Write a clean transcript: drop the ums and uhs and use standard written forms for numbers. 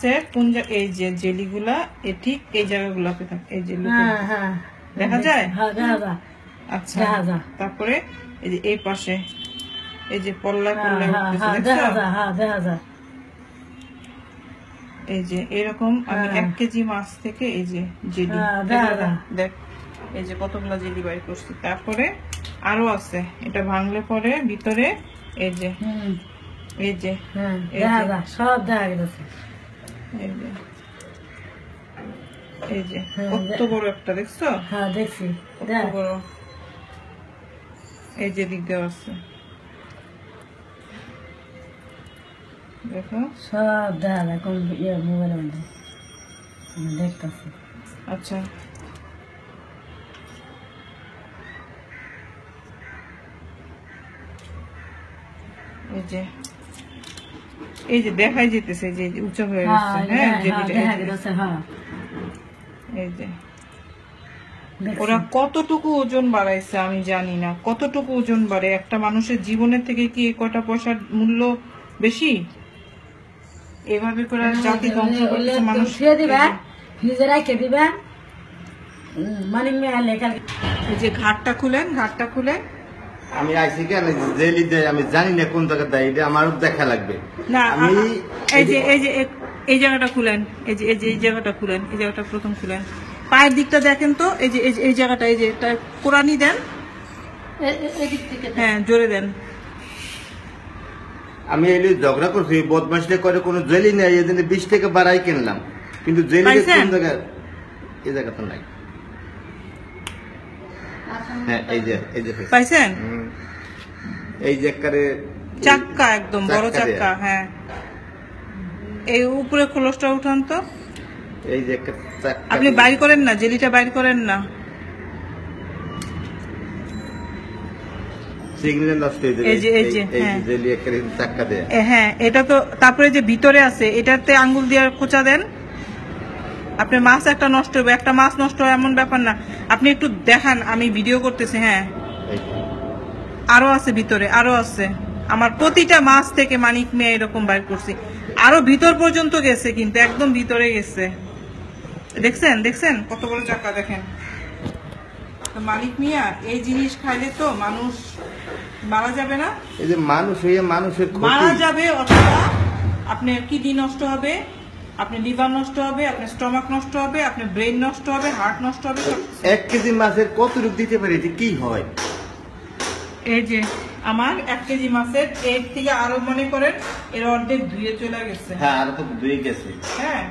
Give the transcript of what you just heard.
মাছের কোন এই যে জেলিগুলা ঠিক এই জায়গাগুলোতে থাকে, এই যে দেখা যায়। আচ্ছা, তারপরে এই যে এই পাশে এই যে পল্লা এই যে এরকম আমি 1 কেজি মাছ থেকে এই যে জেলি দেখ, এই যে কতগুলা জেলি বাইর করছি। তারপরে আরো আছে, এটা ভাঙলে পরে ভিতরে এই যে সব দেখা গেছে। এই যে কত বড় একটা দেখছো? হ্যাঁ দেখছি, কত বড়। এই যে দিক দেওয়া আছে, দেখো সব দেখা যায় কোন মোবাইলের মধ্যে দেখতেছি। আচ্ছা, এই যে দেখাই যেতেছে যে উঁচু হয়ে গেছে। হ্যাঁ, এই যে ওরা কতটুকু ওজন বাড়াইছে আমি জানি না, কতটুকু ওজন বাড়ে একটা মানুষের জীবনের থেকে কি কটা পয়সার মূল্য বেশি? এভাবে করে জাতি ধ্বংস করতেছে মানুষ। এই যে ঘাটটা খুলেন, ঘাটটা খুলেন। আমি আইছি কেন জেলি দেয় আমি জানি না কোন জায়গা দেয়, এটা আমারও দেখা লাগবে না। আমি এই জায়গাটা খুলেন, এই জায়গাটা খুলেন, এই জায়গাটা প্রথম খুলেন, পায়ের দিকটা দেখেন তো। এই জায়গাটা, এই যে এটা কোরআনি দেন, হ্যাঁ জোরে দেন। আমি এলি ঝগড়া করছি, বদমাশটা করে কোনো জেলি নেই, এই জন্য 20 টাকা বাড়াই কিনলাম, কিন্তু জেলি কোন জায়গা, এই জায়গা তো নাই। হ্যাঁ এই যে পাইছেন, এই যে একেবারে চাক্কা, একদম বড় চাক্কা। হ্যাঁ, এই উপরে খোলসটা উঠান তো। এই যে আপনি বাইর করেন না, জেলিটা বাইর করেন না। সিগন্যাল নষ্ট হয়ে যায়, এই যে জেলি একেবারে চাক্কা দেয়। হ্যাঁ, এটা তো। তারপরে যে ভিতরে আছে এটাতে আঙ্গুল দিয়ে খোঁচা দেন। আপনার মাছ একটা নষ্ট হবে, একটা মাছ নষ্ট হয় এমন ব্যাপার না, আপনি একটু দেখান, আমি ভিডিও করতেছি। হ্যাঁ, আরো আছে ভিতরে, আরো আছে। আমার প্রতিটা মাছ থেকে মানিক মিয়া এরকম বাইর করছি, আরো ভিতর পর্যন্ত গেছে, কিন্তু একদম ভিতরে গেছে। দেখছেন কত বড় চাকা, দেখেন। মানিক মিয়া এই জিনিস খাইলে তো মানুষ মারা যাবে না? এই যে মানুষ হয়ে মানুষের মারা যাবে, অথবা আপনার কিডনি নষ্ট হবে, আপনার লিভার নষ্ট হবে, আপনার স্টমাক নষ্ট হবে, আপনার ব্রেন নষ্ট হবে, হার্ট নষ্ট হবে। 1 কেজি মাছের কত রূপ দিতে পারে, কি হয়? এই যে আমার 1 কেজি মাছের এর থেকে আরো মনে করেন এর অর্ধেক ধুয়ে চলে গেছে। হ্যাঁ, আর তো ধুয়ে গেছে। হ্যাঁ,